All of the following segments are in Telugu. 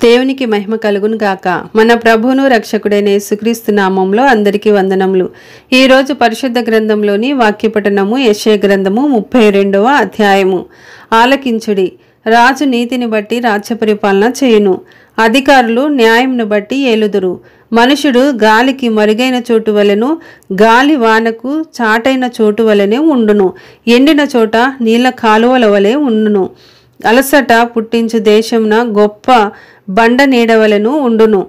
దేవునికి మహిమ కలుగును గాక. మన ప్రభువును రక్షకుడైన యేసుక్రీస్తు నామంలో అందరికీ వందనములు. ఈ రోజు పరిశుద్ధ గ్రంథంలోని వాక్యపఠనము యెషయా గ్రంథము 32వ అధ్యాయము. ఆలకించుడి. రాజు నీతిని బట్టి రాజ్య పరిపాలన చేయును, అధికారులు న్యాయంను బట్టి ఏలుదురు. మనుషుడు గాలికి మరుగైన చోటు వలెను, గాలి వానకు చాటైన చోటు వలెనే ఉండును. ఎండిన చోట నీళ్ల కాలువల వలె ఉండును. అలసట పుట్టించు దేశమున గొప్ప బండ నీడవలెను ఉండును.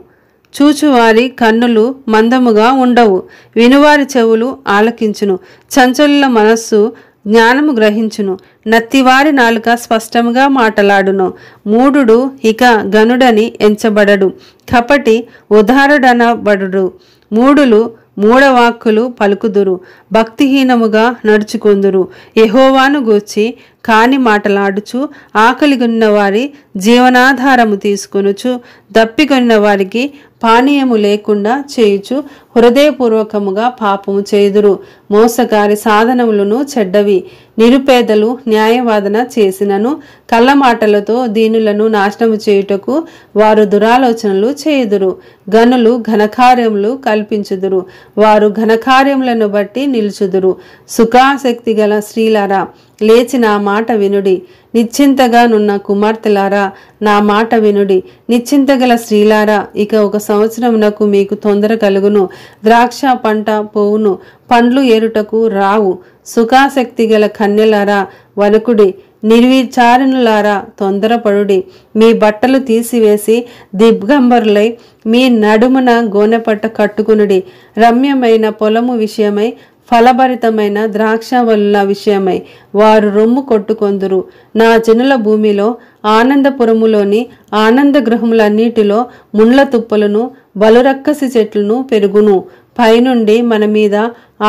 చూచువారి కన్నులు మందముగా ఉండవు, వినువారి చెవులు ఆలకించును. చంచలుల మనస్సు జ్ఞానము గ్రహించును, నత్తివారి నాలుక స్పష్టముగా మాటలాడును. మూఢుడు ఇక గనుడని ఎంచబడడు, కపటి ఉదారుడనబడుడు. మూఢులు మూఢవాక్కులు పలుకుదురు, భక్తిహీనముగా నడుచుకుందురు. యెహోవాను గూర్చి కాని మాటలాడుచు ఆకలిగొన్న వారి జీవనాధారము తీసుకొనుచు, దప్పికొన్న వారికి పానీయము లేకుండా చేయుచు హృదయపూర్వకముగా పాపము చేయుదురు. మోసగారి సాధనములను చెడ్డవి. నిరుపేదలు న్యాయవాదన చేసినను కళ్ళమాటలతో దీనులను నాశనము చేయుటకు వారు దురాలోచనలు చేయుదురు. గనులు ఘనకార్యములు కల్పించుదురు, వారు ఘనకార్యములను బట్టి నిలుచుదురు. సుఖాసక్తి గల స్త్రీలారా, లేచి నా మాట వినుడి. నిశ్చింతగా నున్న కుమార్తెలారా, నా మాట వినుడి. నిశ్చింతగల స్త్రీలారా, ఇక 1 సంవత్సరమునకు మీకు తొందర కలుగును. ద్రాక్ష పంట పోవును, పండ్లు ఏరుటకు రావు. సుఖాసక్తి గల కన్యలారా, వణకుడి. నిర్విచారణులారా, తొందరపడుడి. మీ బట్టలు తీసివేసి దిగ్బంబరులై మీ నడుమున గోనెపట్ట కట్టుకునుడి. రమ్యమైన పొలము విషయమై, ఫలభరితమైన ద్రాక్షవల్లుల విషయమై వారు రొమ్ము కొట్టుకొందురు. నా జనుల భూమిలో ఆనందపురములోని ఆనంద గృహములన్నిటిలో ముండ్ల తుప్పలను బలురక్కసి చెట్లను పెరుగును. పైనుండి మన మీద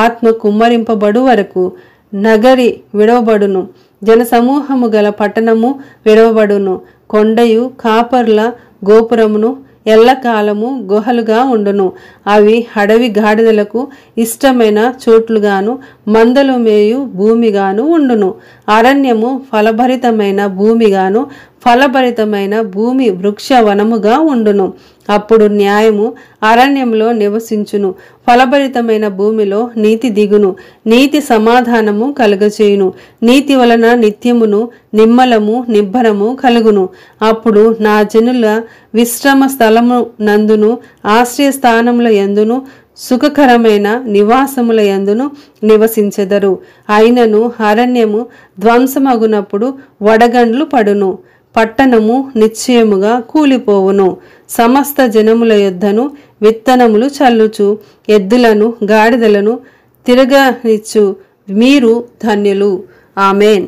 ఆత్మ కుమ్మరింపబడు వరకు నగరి విడవబడును, జనసమూహము గల పట్టణము విడవబడును. కొండయు కాపర్ల గోపురమును ఎల్లకాలము గుహలుగా ఉండును. అవి అడవి గాడిదలకు ఇష్టమైన చోట్లుగాను, మందలు మేయు భూమిగాను ఉండును. అరణ్యము ఫలభరితమైన భూమిగాను, ఫలభరితమైన భూమి వృక్షవనముగా ఉండును. అప్పుడు న్యాయము అరణ్యంలో నివసించును, ఫలభరితమైన భూమిలో నీతి దిగును. నీతి సమాధానము కలుగచేయును, నీతి వలన నిత్యమును నిమ్మలము నిబ్బరము కలుగును. అప్పుడు నా జనుల విశ్రమ స్థలము నందును, ఆశ్రయ స్థానముల యందును, సుఖకరమైన నివాసముల యందును నివసించెదరు. అయినను అరణ్యము ధ్వంసమగునప్పుడు వడగండ్లు పడును, పట్టణము నిశ్చయముగా కూలిపోవును. సమస్త జనముల యొద్దను విత్తనములు చల్లుచు, ఎద్దులను గాడిదలను తిరగనిచ్చు మీరు ధన్యులు. ఆమేన్.